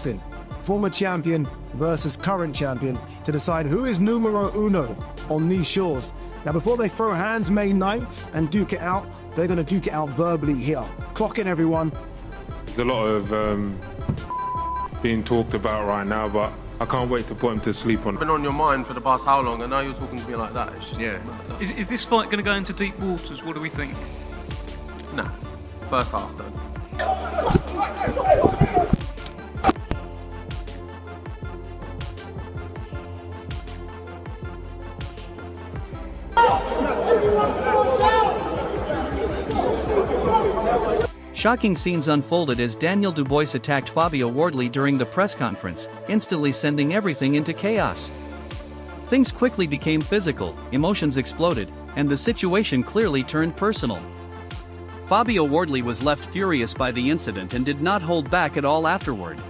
boxing. Former champion versus current champion to decide who is numero uno on these shores. Now, before they throw hands May 9th and duke it out, they're going to duke it out verbally here. Clock in, everyone. There's a lot of being talked about right now, but I can't wait to put him to sleep on. It's been on your mind for the past how long, and now you're talking to me like that. It's just Is this fight going to go into deep waters? What do we think? Nah, first half though. Shocking scenes unfolded as Daniel Dubois attacked Fabio Wardley during the press conference, instantly sending everything into chaos. Things quickly became physical, emotions exploded, and the situation clearly turned personal. Fabio Wardley was left furious by the incident and did not hold back at all afterward.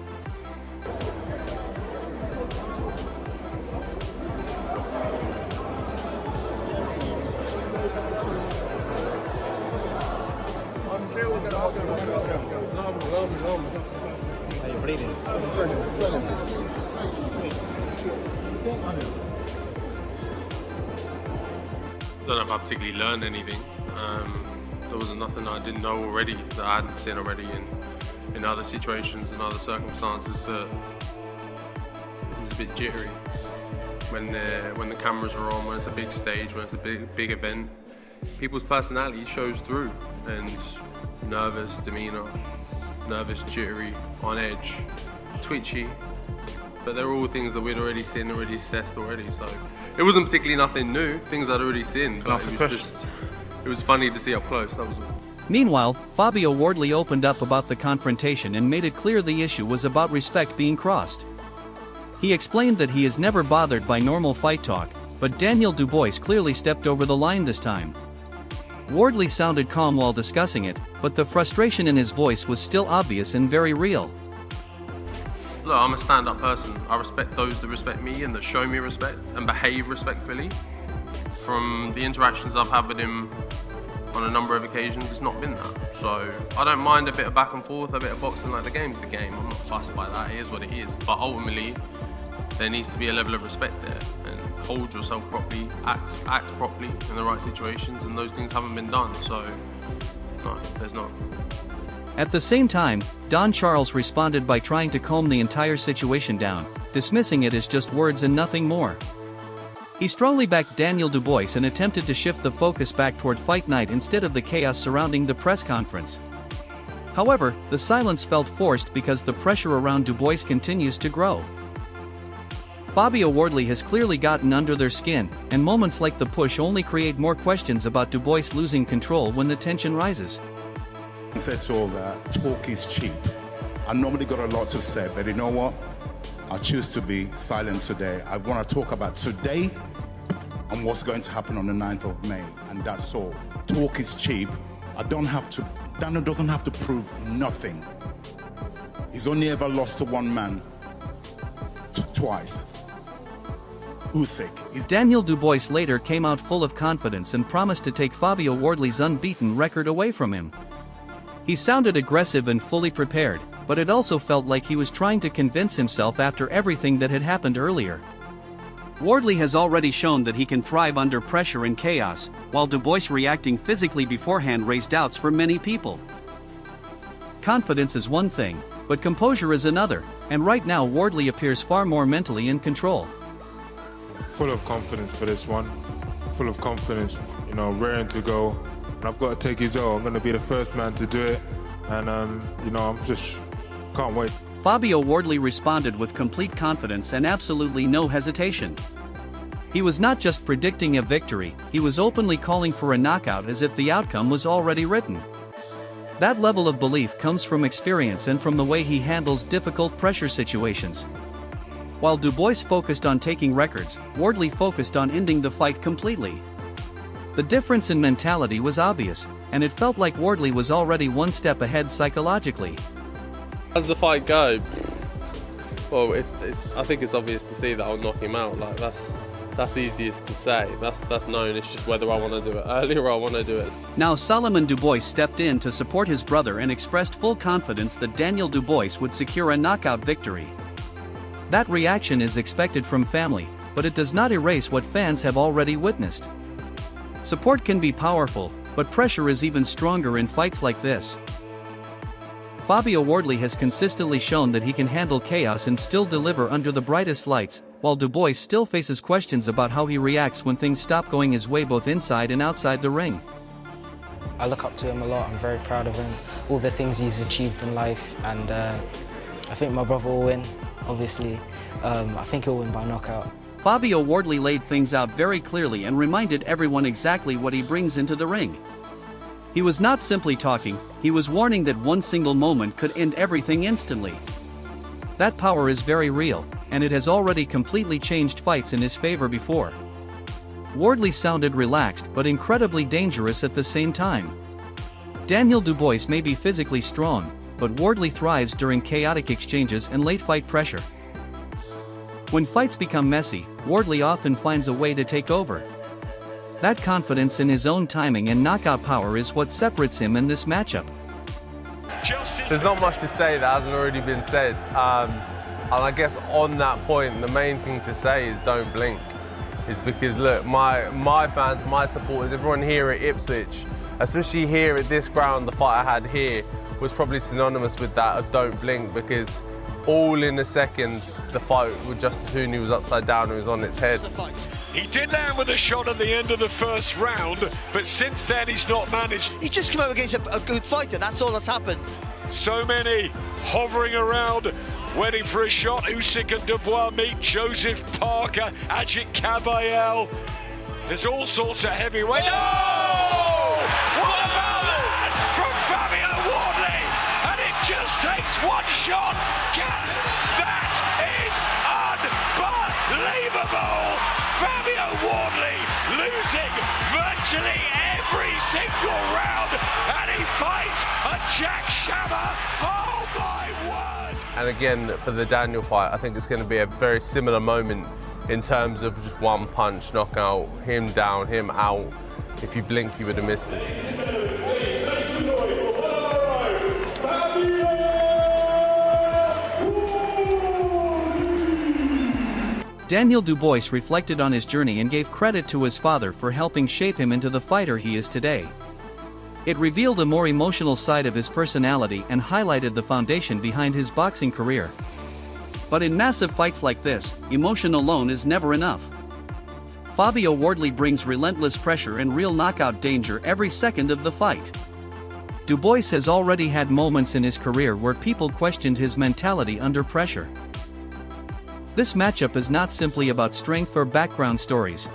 I don't know if I particularly learned anything. There wasn't nothing I didn't know already that I hadn't seen already in other situations and other circumstances that it was a bit jittery when the cameras are on, when it's a big stage, when it's a big event. People's personality shows through, and nervous demeanour, nervous, jittery, on edge, twitchy. But they're all things that we'd already seen, already assessed already. So it wasn't particularly nothing new, things I'd already seen. But it was funny to see up close, that was all. Meanwhile, Fabio Wardley opened up about the confrontation and made it clear the issue was about respect being crossed. He explained that he is never bothered by normal fight talk, but Daniel Dubois clearly stepped over the line this time. Wardley sounded calm while discussing it, but the frustration in his voice was still obvious and very real. Look, I'm a stand-up person. I respect those that respect me and that show me respect and behave respectfully. From the interactions I've had with him on a number of occasions, it's not been that. So I don't mind a bit of back and forth, a bit of boxing. Like, the game's the game. I'm not fussed by that. It is what it is. But ultimately, there needs to be a level of respect there, and hold yourself properly, act properly in the right situations, and those things haven't been done. So no, there's not. At the same time, Don Charles responded by trying to calm the entire situation down, dismissing it as just words and nothing more. He strongly backed Daniel Dubois and attempted to shift the focus back toward fight night instead of the chaos surrounding the press conference. However, the silence felt forced because the pressure around Dubois continues to grow. Fabio Wardley has clearly gotten under their skin, and moments like the push only create more questions about Dubois losing control when the tension rises. I said to all that, talk is cheap. I normally got a lot to say, but you know what? I choose to be silent today. I want to talk about today and what's going to happen on the 9th of May, and that's all. Talk is cheap. Daniel doesn't have to prove nothing. He's only ever lost to one man twice. Usyk. Daniel Dubois later came out full of confidence and promised to take Fabio Wardley's unbeaten record away from him. He sounded aggressive and fully prepared, but it also felt like he was trying to convince himself after everything that had happened earlier. Wardley has already shown that he can thrive under pressure and chaos, while Dubois reacting physically beforehand raised doubts for many people. Confidence is one thing, but composure is another, and right now Wardley appears far more mentally in control. Full of confidence for this one. Full of confidence, raring to go. And I've got to take his own. I'm going to be the first man to do it. And, I'm just can't wait. Fabio Wardley responded with complete confidence and absolutely no hesitation. He was not just predicting a victory, he was openly calling for a knockout as if the outcome was already written. That level of belief comes from experience and from the way he handles difficult pressure situations. While Dubois focused on taking records, Wardley focused on ending the fight completely. The difference in mentality was obvious, and it felt like Wardley was already one step ahead psychologically. How does the fight go? Well, I think it's obvious to see that I'll knock him out. Like, that's that's easiest to say. That's known. It's just whether I want to do it early or I want to do it. Now Solomon Dubois stepped in to support his brother and expressed full confidence that Daniel Dubois would secure a knockout victory. That reaction is expected from family, but it does not erase what fans have already witnessed. Support can be powerful, but pressure is even stronger in fights like this. Fabio Wardley has consistently shown that he can handle chaos and still deliver under the brightest lights, while Dubois still faces questions about how he reacts when things stop going his way both inside and outside the ring. I look up to him a lot. I'm very proud of him, all the things he's achieved in life, and I think my brother will win, obviously. I think he'll win by knockout. Fabio Wardley laid things out very clearly and reminded everyone exactly what he brings into the ring. He was not simply talking, he was warning that one single moment could end everything instantly. That power is very real, and it has already completely changed fights in his favor before. Wardley sounded relaxed but incredibly dangerous at the same time. Daniel Dubois may be physically strong, but Wardley thrives during chaotic exchanges and late fight pressure. When fights become messy, Wardley often finds a way to take over. That confidence in his own timing and knockout power is what separates him in this matchup. There's not much to say that hasn't already been said. And I guess on that point, the main thing to say is don't blink. It's because, look, my fans, my supporters, everyone here at Ipswich, especially here at this ground, the fight I had here was probably synonymous with that of don't blink, because all in a second, the fight with Justice Hooney was upside down and was on its head. He did land with a shot at the end of the first round, but since then he's not managed. He's just come up against a good fighter, that's all that's happened. So many hovering around, waiting for a shot. Usyk and Dubois meet, Joseph Parker, Ajit Kabayel. There's all sorts of heavyweight. Oh! What about that from Fabio Wardley? And it just takes one shot. That is unbelievable. Fabio Wardley losing virtually every single round, and he fights a jackhammer. Oh my word! And again, for the Daniel fight, I think it's going to be a very similar moment in terms of just one punch knockout, him down, him out. If you blink, you would have missed it. Daniel Dubois reflected on his journey and gave credit to his father for helping shape him into the fighter he is today. It revealed a more emotional side of his personality and highlighted the foundation behind his boxing career. But in massive fights like this, emotion alone is never enough. Fabio Wardley brings relentless pressure and real knockout danger every second of the fight. Dubois has already had moments in his career where people questioned his mentality under pressure. This matchup is not simply about strength or background stories.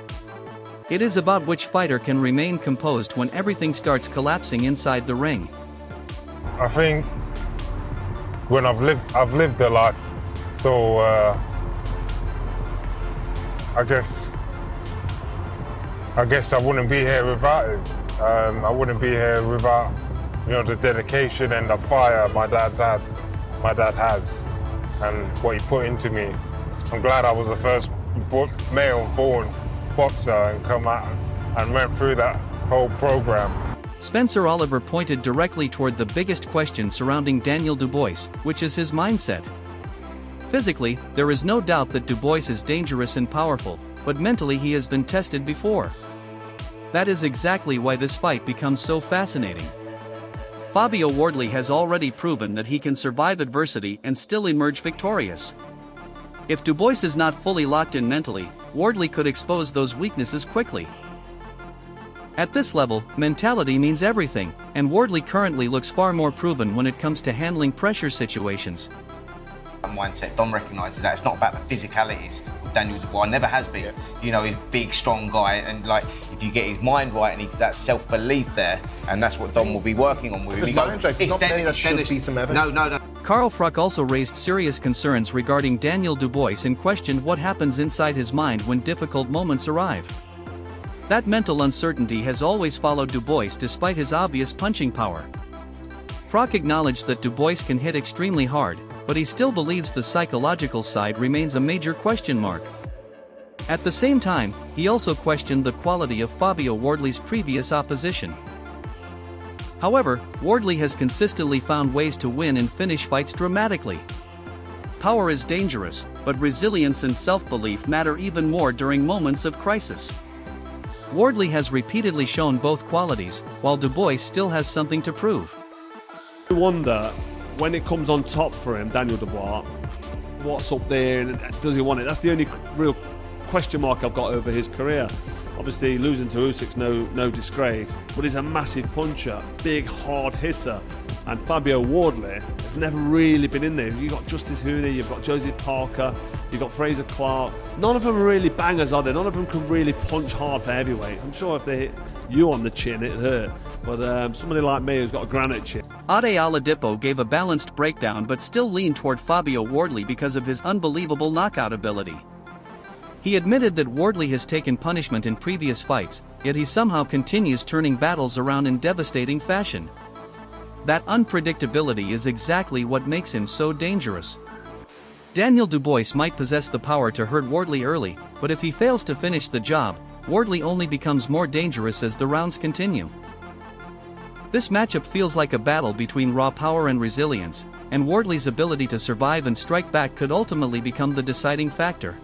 It is about which fighter can remain composed when everything starts collapsing inside the ring. I think when I've lived the life, so I guess I wouldn't be here without it. I wouldn't be here without, the dedication and the fire my dad has, and what he put into me. I'm glad I was the first male-born boxer and come out and went through that whole program. Spencer Oliver pointed directly toward the biggest question surrounding Daniel Dubois, which is his mindset. Physically, there is no doubt that Dubois is dangerous and powerful, but mentally he has been tested before. That is exactly why this fight becomes so fascinating. Fabio Wardley has already proven that he can survive adversity and still emerge victorious. If Dubois is not fully locked in mentally, Wardley could expose those weaknesses quickly. At this level, mentality means everything, and Wardley currently looks far more proven when it comes to handling pressure situations. Mindset, Dom recognises that it's not about the physicalities of Daniel Dubois, never has been. He's a big, strong guy, and if you get his mind right and he's that self-belief there, and that's what Dom will be working on with him. There's not many that should beat him ever. No. Carl Fruck also raised serious concerns regarding Daniel Dubois and questioned what happens inside his mind when difficult moments arrive. That mental uncertainty has always followed Dubois despite his obvious punching power. Fruck acknowledged that Dubois can hit extremely hard, but he still believes the psychological side remains a major question mark. At the same time, he also questioned the quality of Fabio Wardley's previous opposition. However, Wardley has consistently found ways to win and finish fights dramatically. Power is dangerous, but resilience and self-belief matter even more during moments of crisis. Wardley has repeatedly shown both qualities, while Dubois still has something to prove. I wonder, when it comes on top for him, Daniel Dubois, what's up there and does he want it? That's the only real question mark I've got over his career. Obviously, losing to Usyk's no disgrace, but he's a massive puncher, big, hard hitter. And Fabio Wardley has never really been in there. You've got Justice Hooney, you've got Joseph Parker, you've got Fraser Clark. None of them are really bangers, are they? None of them can really punch hard for heavyweight. I'm sure if they hit you on the chin, it'd hurt. But somebody like me who's got a granite chin. Ade Oladipo gave a balanced breakdown but still leaned toward Fabio Wardley because of his unbelievable knockout ability. He admitted that Wardley has taken punishment in previous fights, yet he somehow continues turning battles around in devastating fashion. That unpredictability is exactly what makes him so dangerous. Daniel Dubois might possess the power to hurt Wardley early, but if he fails to finish the job, Wardley only becomes more dangerous as the rounds continue. This matchup feels like a battle between raw power and resilience, and Wardley's ability to survive and strike back could ultimately become the deciding factor.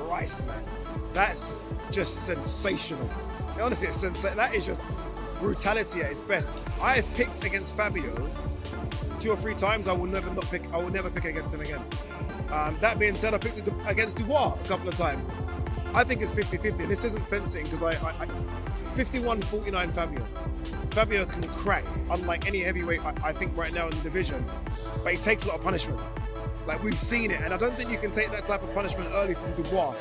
Christ, man, that's just sensational. Honestly, that is just brutality at its best. I have picked against Fabio 2 or 3 times. I will never pick against him again. That being said, I picked against Dubois a couple of times. I think it's 50-50. This isn't fencing because I 51-49 Fabio. Fabio can crack, unlike any heavyweight I think right now in the division, but he takes a lot of punishment. Like, we've seen it, and I don't think you can take that type of punishment early from Dubois.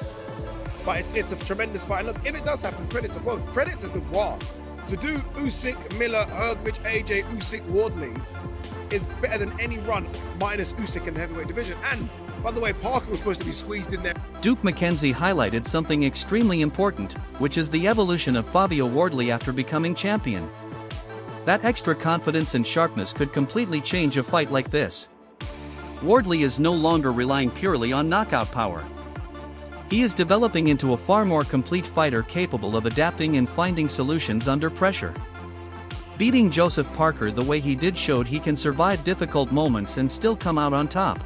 But it's a tremendous fight. And look, if it does happen, credit to both. Credit to Dubois. To do Usyk, Miller, Hrgovic, AJ, Usyk, Wardley is better than any run minus Usyk in the heavyweight division. And, by the way, Parker was supposed to be squeezed in there. Duke McKenzie highlighted something extremely important, which is the evolution of Fabio Wardley after becoming champion. That extra confidence and sharpness could completely change a fight like this. Wardley is no longer relying purely on knockout power. He is developing into a far more complete fighter capable of adapting and finding solutions under pressure. Beating Joseph Parker the way he did showed he can survive difficult moments and still come out on top.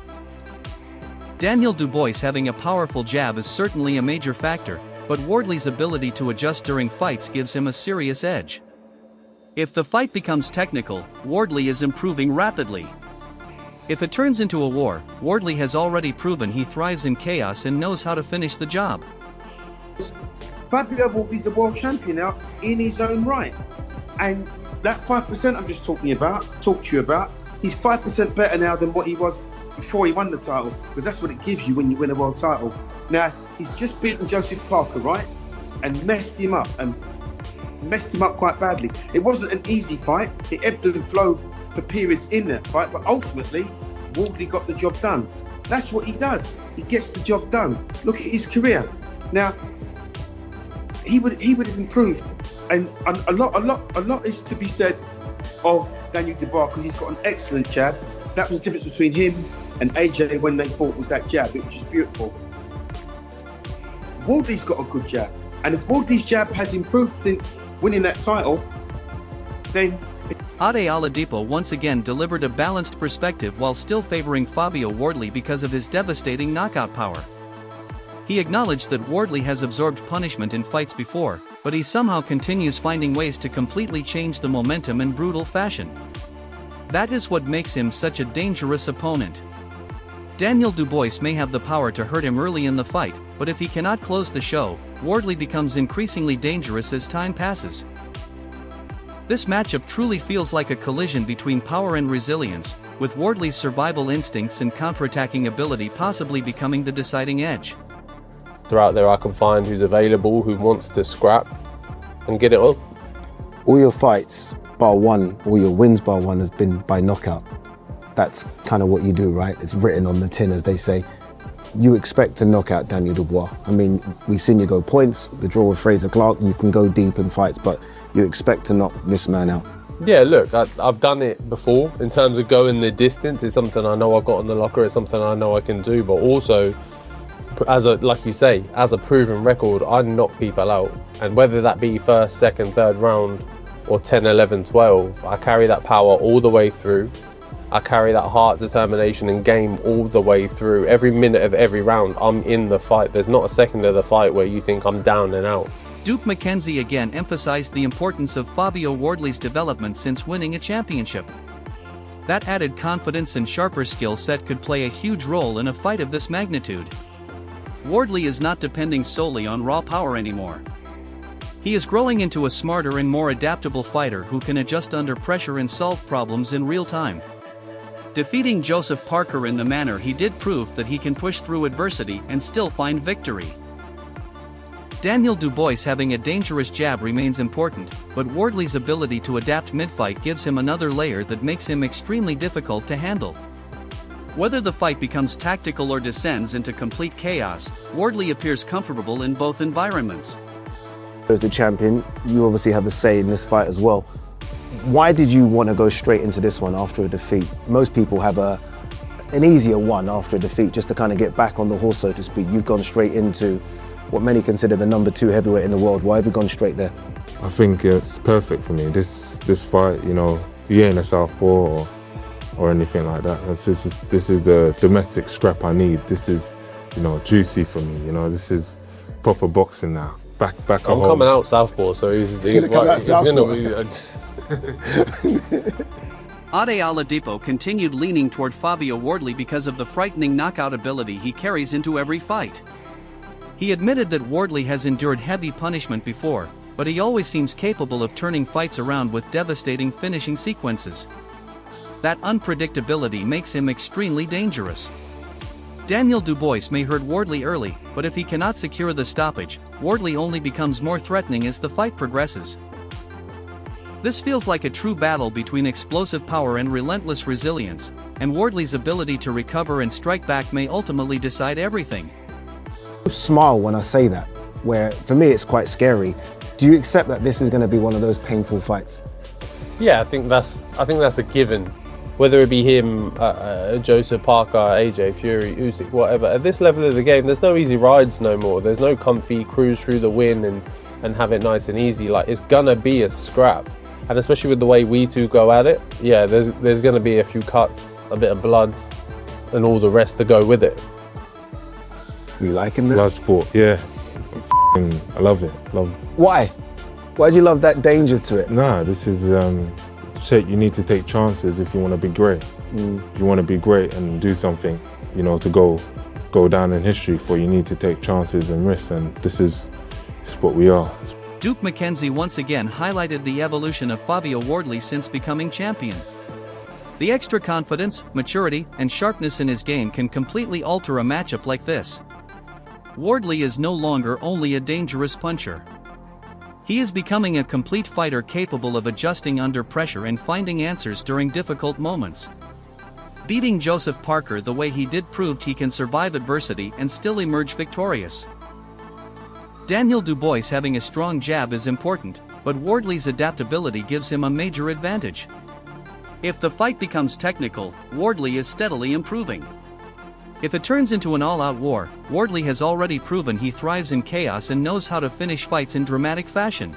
Daniel Dubois having a powerful jab is certainly a major factor, but Wardley's ability to adjust during fights gives him a serious edge. If the fight becomes technical, Wardley is improving rapidly. If it turns into a war, Wardley has already proven he thrives in chaos and knows how to finish the job. Fabio Wardley's a world champion now in his own right. And that 5% I'm just talking to you about, he's 5% better now than what he was before he won the title, because that's what it gives you when you win a world title. Now, he's just beaten Joseph Parker, right? And messed him up quite badly. It wasn't an easy fight. It ebbed and flowed for periods in that fight, but ultimately, Wardley got the job done. That's what he does. He gets the job done. Look at his career. Now, he would have improved, and a lot is to be said of Daniel Dubois because he's got an excellent jab. That was the difference between him and AJ when they fought, was that jab. It was just beautiful. Wardley's got a good jab, and if Wardley's jab has improved since winning that title, then Ade Oladipo once again delivered a balanced perspective while still favoring Fabio Wardley because of his devastating knockout power. He acknowledged that Wardley has absorbed punishment in fights before, but he somehow continues finding ways to completely change the momentum in brutal fashion. That is what makes him such a dangerous opponent. Daniel Dubois may have the power to hurt him early in the fight, but if he cannot close the show, Wardley becomes increasingly dangerous as time passes. This matchup truly feels like a collision between power and resilience, with Wardley's survival instincts and counterattacking ability possibly becoming the deciding edge. Throughout there I can find who's available, who wants to scrap and get it on. All your fights, bar one, all your wins bar one have been by knockout. That's kind of what you do, right? It's written on the tin, as they say. You expect to knock out Daniel Dubois. I mean, we've seen you go points, the draw with Fraser Clark, you can go deep in fights, but you expect to knock this man out. Yeah, look, I've done it before in terms of going the distance. It's something I know I've got in the locker, it's something I know I can do, but also like you say, as a proven record, I knock people out. And whether that be first, second, third round, or 10, 11, 12, I carry that power all the way through. I carry that heart, determination and game all the way through. Every minute of every round, I'm in the fight. There's not a second of the fight where you think I'm down and out. Duke McKenzie again emphasized the importance of Fabio Wardley's development since winning a championship. That added confidence and sharper skill set could play a huge role in a fight of this magnitude. Wardley is not depending solely on raw power anymore. He is growing into a smarter and more adaptable fighter who can adjust under pressure and solve problems in real time. Defeating Joseph Parker in the manner he did proved that he can push through adversity and still find victory. Daniel Dubois having a dangerous jab remains important, but Wardley's ability to adapt mid-fight gives him another layer that makes him extremely difficult to handle. Whether the fight becomes tactical or descends into complete chaos, Wardley appears comfortable in both environments. As the champion, you obviously have a say in this fight as well. Why did you want to go straight into this one after a defeat? Most people have an easier one after a defeat, just to kind of get back on the horse, so to speak. You've gone straight into what many consider the #2 heavyweight in the world. Why have you gone straight there? I think it's perfect for me. This fight, you know, you ain't a southpaw or anything like that. This is the domestic scrap I need. This is, you know, juicy for me. You know, this is proper boxing now. Back at home. I'm coming out southpaw, so he's gonna be. Ade Oladipo continued leaning toward Fabio Wardley because of the frightening knockout ability he carries into every fight. He admitted that Wardley has endured heavy punishment before, but he always seems capable of turning fights around with devastating finishing sequences. That unpredictability makes him extremely dangerous. Daniel Dubois may hurt Wardley early, but if he cannot secure the stoppage, Wardley only becomes more threatening as the fight progresses. This feels like a true battle between explosive power and relentless resilience, and Wardley's ability to recover and strike back may ultimately decide everything. Smile when I say that, where for me it's quite scary. Do you accept that this is going to be one of those painful fights? Yeah, I think that's a given. Whether it be him, Joseph Parker, AJ, Fury, Usyk, whatever. At this level of the game, there's no easy rides no more. There's no comfy cruise through the win and have it nice and easy. Like, it's gonna be a scrap. And especially with the way we two go at it, yeah, there's gonna be a few cuts, a bit of blood, and all the rest to go with it. You liking it? Blood sport, yeah. I love it. Why? Why do you love that danger to it? Nah, this is you need to take chances if you want to be great. If you want to be great and do something, you know, to go down in history for, you need to take chances and risks, and this is what we are. Duke McKenzie once again highlighted the evolution of Fabio Wardley since becoming champion. The extra confidence, maturity, and sharpness in his game can completely alter a matchup like this. Wardley is no longer only a dangerous puncher. He is becoming a complete fighter capable of adjusting under pressure and finding answers during difficult moments. Beating Joseph Parker the way he did proved he can survive adversity and still emerge victorious. Daniel Dubois having a strong jab is important, but Wardley's adaptability gives him a major advantage. If the fight becomes technical, Wardley is steadily improving. If it turns into an all-out war, Wardley has already proven he thrives in chaos and knows how to finish fights in dramatic fashion.